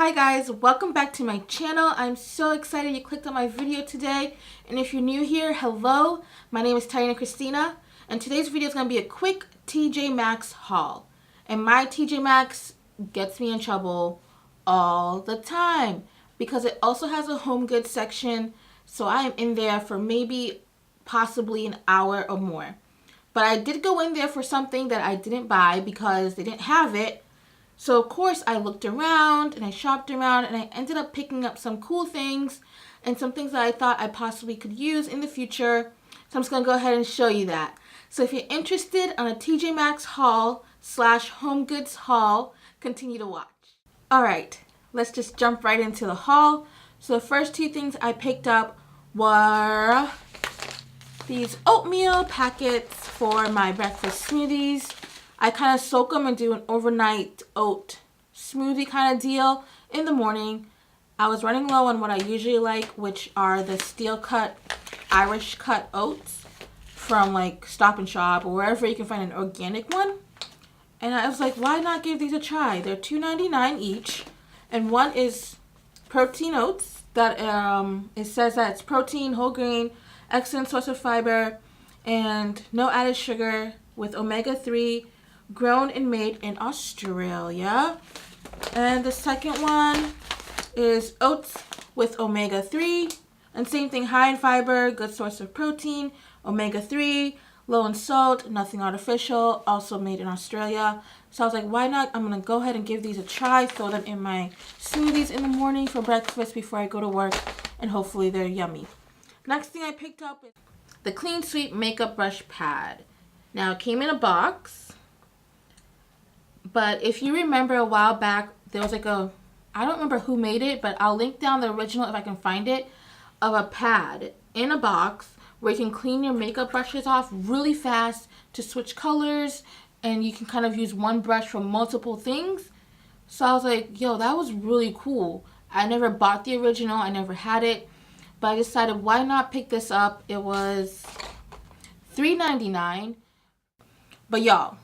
Hi guys, welcome back to my channel. I'm so excited you clicked on my video today. And if you're new here, hello. My name is Tyana Christina. And today's video is going to be a quick TJ Maxx haul. And my TJ Maxx gets me in trouble all the time because it also has a home goods section. So I am in there for maybe possibly an hour or more. But I did go in there for something that I didn't buy because they didn't have it. So of course I looked around and I shopped around and I ended up picking up some cool things and some things that I thought I possibly could use in the future. So I'm just going to go ahead and show you that. So if you're interested on a TJ Maxx haul / home goods haul, continue to watch. Alright, let's just jump right into the haul. So the first two things I picked up were these oatmeal packets for my breakfast smoothies. I kind of soak them and do an overnight oat smoothie kind of deal in the morning. I was running low on what I usually like, which are the steel cut, Irish cut oats from like Stop and Shop or wherever you can find an organic one. And I was like, why not give these a try? They're $2.99 each. And one is protein oats that it says that it's protein, whole grain, excellent source of fiber, and no added sugar with omega-3. Grown and made in Australia. And the second one is oats with omega-3. And same thing, high in fiber, good source of protein, omega-3, low in salt, nothing artificial, also made in Australia. So I was like, why not? I'm going to go ahead and give these a try, throw them in my smoothies in the morning for breakfast before I go to work, and hopefully they're yummy. Next thing I picked up is the Clean Sweep Makeup Brush Pad. Now it came in a box. But if you remember a while back, there was like I don't remember who made it, but I'll link down the original if I can find it, of a pad in a box where you can clean your makeup brushes off really fast to switch colors, and you can kind of use one brush for multiple things. So I was like, yo, that was really cool. I never bought the original, I never had it, but I decided why not pick this up. It was $3.99. But y'all,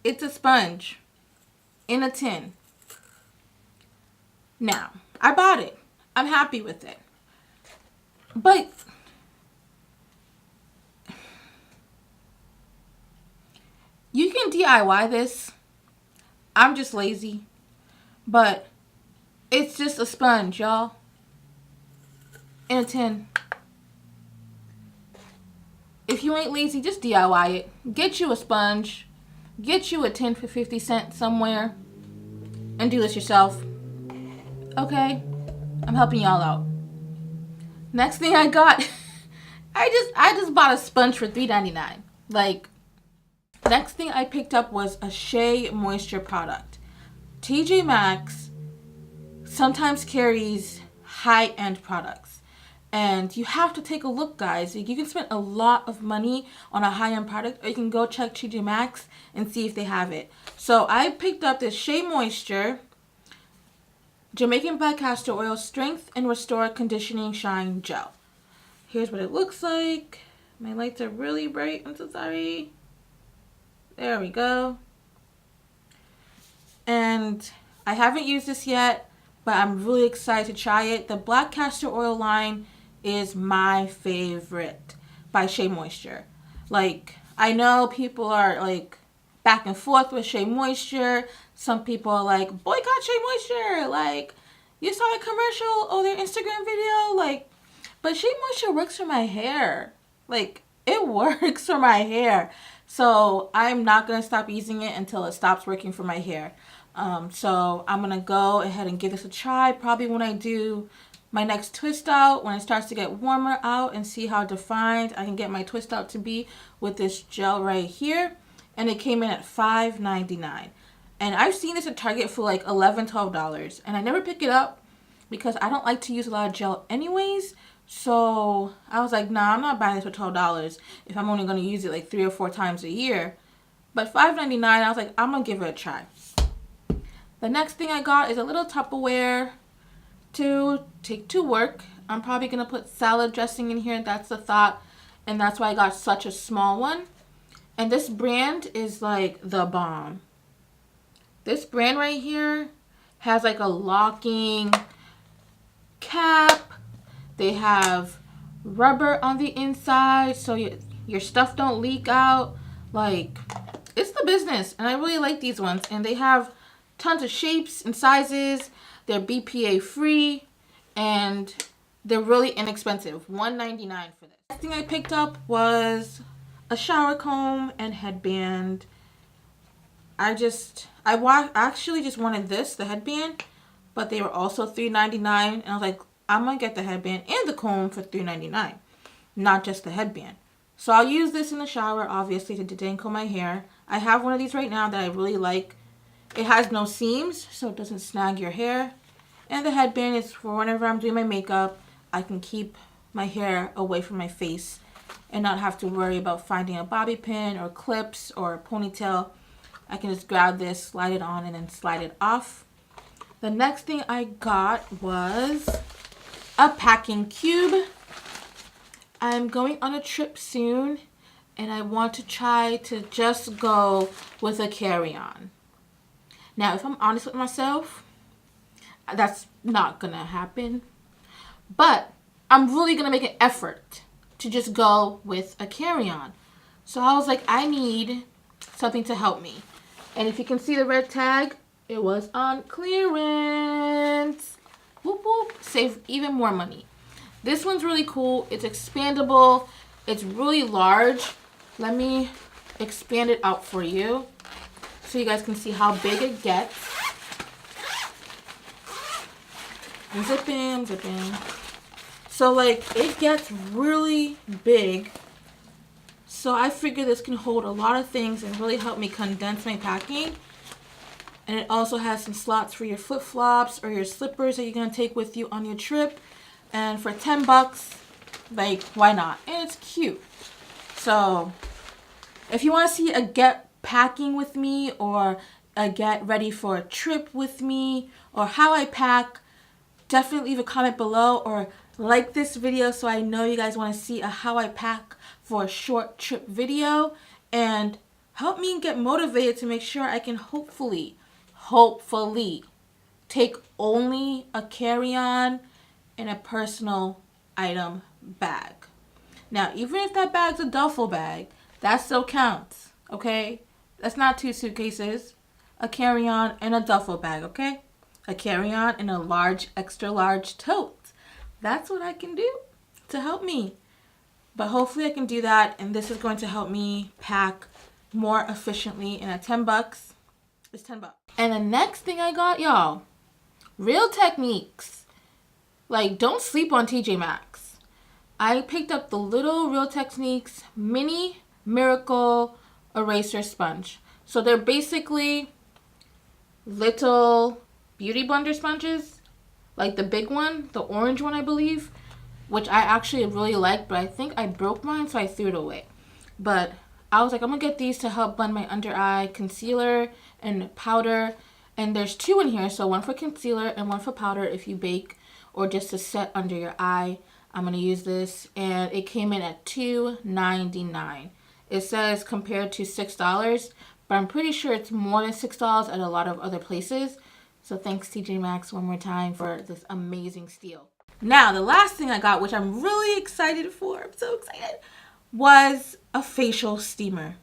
it's a sponge in a tin. Now, I bought it. I'm happy with it. But you can DIY this. I'm just lazy. But it's just a sponge, y'all. In a tin. If you ain't lazy, just DIY it. Get you a sponge. Get you a tin for 50 cents somewhere and do this yourself. Okay? I'm helping y'all out. Next thing I got, I just bought a sponge for $3.99. Like, next thing I picked up was a Shea Moisture product. TJ Maxx sometimes carries high-end products. And you have to take a look, guys. You can spend a lot of money on a high-end product, or you can go check TJ Maxx and see if they have it. So I picked up this Shea Moisture Jamaican Black Castor Oil Strength and Restore Conditioning Shine Gel. Here's what it looks like. My lights are really bright. I'm so sorry. There we go. And I haven't used this yet, but I'm really excited to try it. The Black Castor Oil line is my favorite by Shea Moisture. Like, I know people are like back and forth with Shea Moisture. Some people are like, boycott Shea Moisture. Like, you saw a commercial or their Instagram video. Like, but Shea Moisture works for my hair. Like, it works for my hair. So I'm not going to stop using it until it stops working for my hair. So I'm going to go ahead and give this a try. Probably when I do my next twist out, when it starts to get warmer out, and see how defined I can get my twist out to be with this gel right here. And it came in at $5.99. And I've seen this at Target for like $11, $12. And I never pick it up because I don't like to use a lot of gel anyways. So I was like, nah, I'm not buying this for $12 if I'm only going to use it like 3 or 4 times a year. But $5.99, I was like, I'm going to give it a try. The next thing I got is a little Tupperware to take to work. I'm probably going to put salad dressing in here. That's the thought. And that's why I got such a small one. And this brand is like the bomb. This brand right here has like a locking cap. They have rubber on the inside so your stuff don't leak out. Like, it's the business, and I really like these ones. And they have tons of shapes and sizes. They're BPA free, and they're really inexpensive. $1.99 for this. Next thing I picked up was a shower comb and headband. I actually just wanted this, the headband, but they were also $3.99, and I was like, I'm gonna get the headband and the comb for $3.99, not just the headband. So I'll use this in the shower, obviously, to detangle my hair. I have one of these right now that I really like. It has no seams, so it doesn't snag your hair. And the headband is for whenever I'm doing my makeup, I can keep my hair away from my face and not have to worry about finding a bobby pin or clips or a ponytail. I can just grab this, slide it on, and then slide it off. The next thing I got was a packing cube. I'm going on a trip soon, and I want to try to just go with a carry-on. Now, if I'm honest with myself, that's not gonna happen. But I'm really gonna make an effort to just go with a carry-on. So I was like, I need something to help me. And if you can see the red tag, it was on clearance. Whoop whoop. Save even more money. This one's really cool. It's expandable. It's really large. Let me expand it out for you so you guys can see how big it gets. I'm zipping. So like, it gets really big. So I figure this can hold a lot of things and really help me condense my packing. And it also has some slots for your flip-flops or your slippers that you're going to take with you on your trip. And for 10 bucks, like, why not? And it's cute. So if you want to see a get packing with me, or a get ready for a trip with me, or how I pack, definitely leave a comment below, or like this video so I know you guys want to see a how I pack for a short trip video, and help me get motivated to make sure I can hopefully take only a carry-on and a personal item bag. Now, even if that bag's a duffel bag, that still counts, okay? That's not 2 suitcases. A carry-on and a duffel bag, okay? A carry-on and a large, extra large tote. That's what I can do to help me. But hopefully I can do that, and this is going to help me pack more efficiently. And at 10 bucks, it's 10 bucks. And the next thing I got, y'all, Real Techniques. Like, don't sleep on TJ Maxx. I picked up the little Real Techniques Mini Miracle Eraser Sponge. So they're basically little beauty blender sponges. Like the big one, the orange one, I believe, which I actually really like, but I think I broke mine, so I threw it away. But I was like, I'm going to get these to help blend my under eye concealer and powder. And there's 2 in here, so one for concealer and one for powder if you bake or just to set under your eye. I'm going to use this, and it came in at $2.99. It says compared to $6, but I'm pretty sure it's more than $6 at a lot of other places. So thanks TJ Maxx one more time for this amazing steal. Now, the last thing I got, which I'm really excited for, I'm so excited, was a facial steamer.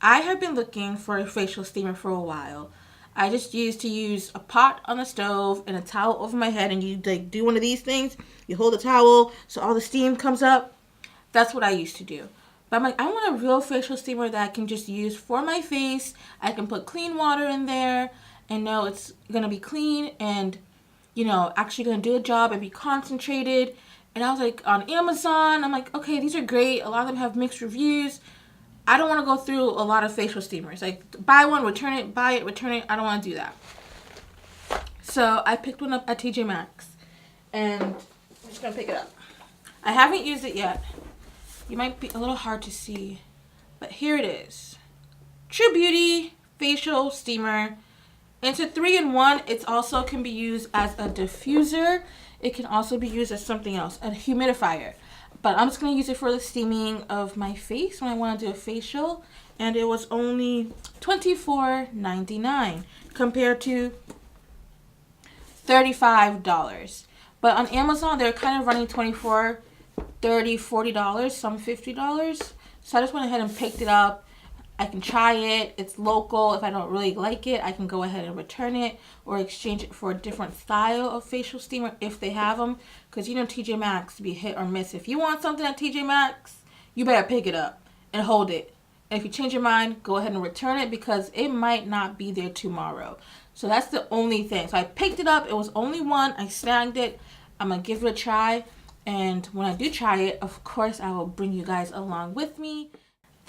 I have been looking for a facial steamer for a while. I just used to use a pot on the stove and a towel over my head, and you like do one of these things. You hold the towel so all the steam comes up. That's what I used to do. But I'm like, I want a real facial steamer that I can just use for my face. I can put clean water in there and know it's going to be clean and, you know, actually going to do a job and be concentrated. And I was like, on Amazon, I'm like, okay, these are great. A lot of them have mixed reviews. I don't want to go through a lot of facial steamers. Like, buy one, return it, buy it, return it. I don't want to do that. So I picked one up at TJ Maxx, and I'm just going to pick it up. I haven't used it yet. You might be a little hard to see, but here it is. True Beauty Facial Steamer. It's a 3-in-1. It also can be used as a diffuser. It can also be used as something else, a humidifier. But I'm just going to use it for the steaming of my face when I want to do a facial. and it was only $24.99 compared to $35. But on Amazon, they're kind of running $24, $30, $40, some $50. So I just went ahead and picked it up. I can try it. It's local. If I don't really like it, I can go ahead and return it or exchange it for a different style of facial steamer if they have them. Because you know TJ Maxx be hit or miss. If you want something at TJ Maxx, you better pick it up and hold it. And if you change your mind, go ahead and return it because it might not be there tomorrow. So that's the only thing. So I picked it up. It was only one. I snagged it. I'm going to give it a try. And when I do try it, of course, I will bring you guys along with me.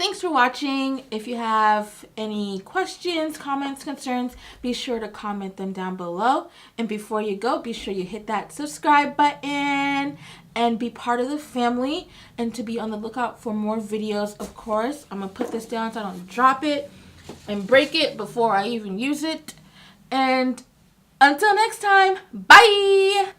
Thanks for watching. If you have any questions, comments, concerns, be sure to comment them down below. And before you go, be sure you hit that subscribe button and be part of the family. And to be on the lookout for more videos, of course. I'm going to put this down so I don't drop it and break it before I even use it. And until next time, bye!